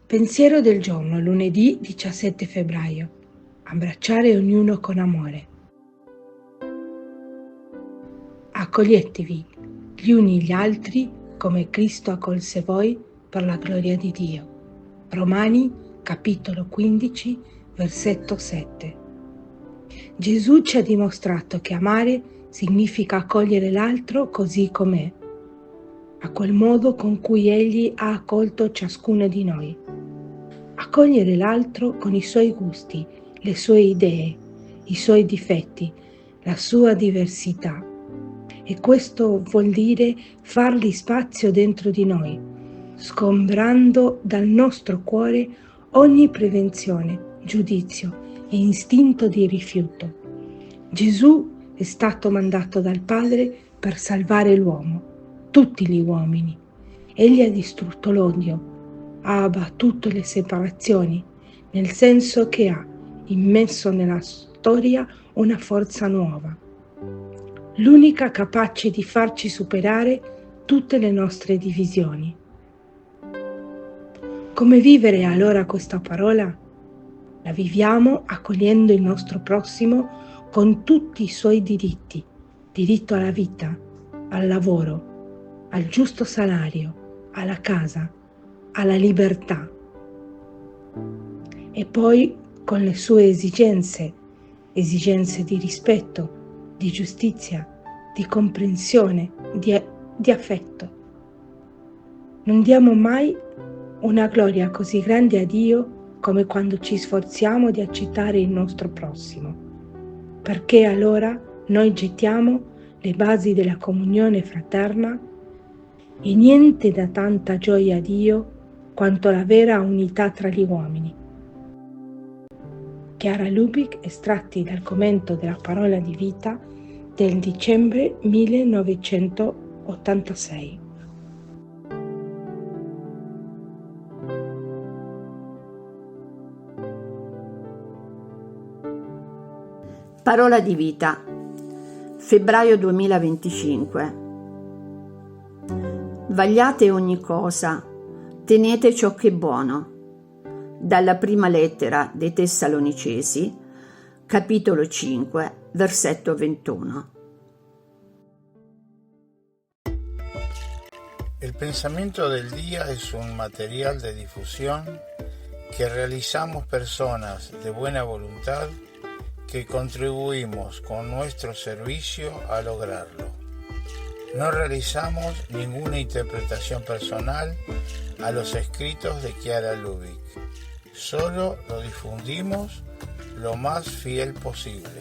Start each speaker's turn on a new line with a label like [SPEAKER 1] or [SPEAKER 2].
[SPEAKER 1] Pensiero del giorno, lunedì 17 febbraio. Abbracciare ognuno con amore. Accoglietevi gli uni gli altri come Cristo accolse voi per la gloria di Dio. Romani, capitolo 15, versetto 7. Gesù ci ha dimostrato che amare significa accogliere l'altro così com'è, a quel modo con cui Egli ha accolto ciascuno di noi. Accogliere l'altro con i suoi gusti, le sue idee, i suoi difetti, la sua diversità. E questo vuol dire fargli spazio dentro di noi, sgombrando dal nostro cuore ogni prevenzione, giudizio e istinto di rifiuto. Gesù è stato mandato dal Padre per salvare l'uomo, tutti gli uomini. Egli ha distrutto l'odio, ha abbattuto le separazioni, nel senso che ha immesso nella storia una forza nuova, l'unica capace di farci superare tutte le nostre divisioni. Come vivere allora questa parola? La viviamo accogliendo il nostro prossimo con tutti i suoi diritti, diritto alla vita, al lavoro, al giusto salario, alla casa, alla libertà. E poi con le sue esigenze di rispetto, di giustizia, di comprensione, di affetto. Non diamo mai una gloria così grande a Dio come quando ci sforziamo di accettare il nostro prossimo, perché allora noi gettiamo le basi della comunione fraterna e niente dà tanta gioia a Dio quanto la vera unità tra gli uomini. Chiara Lubich, estratti dal commento della Parola di Vita del dicembre 1986.
[SPEAKER 2] Parola di Vita, febbraio 2025. Vagliate ogni cosa, tenete ciò che è buono. Dalla prima lettera dei Tessalonicesi, capitolo 5, versetto 21.
[SPEAKER 3] El pensamiento del día es un material de difusión que realizamos personas de buena voluntad que contribuimos con nuestro servicio a lograrlo. No realizamos ninguna interpretación personal a los escritos de Chiara Lubich. Solo lo difundimos lo más fiel posible.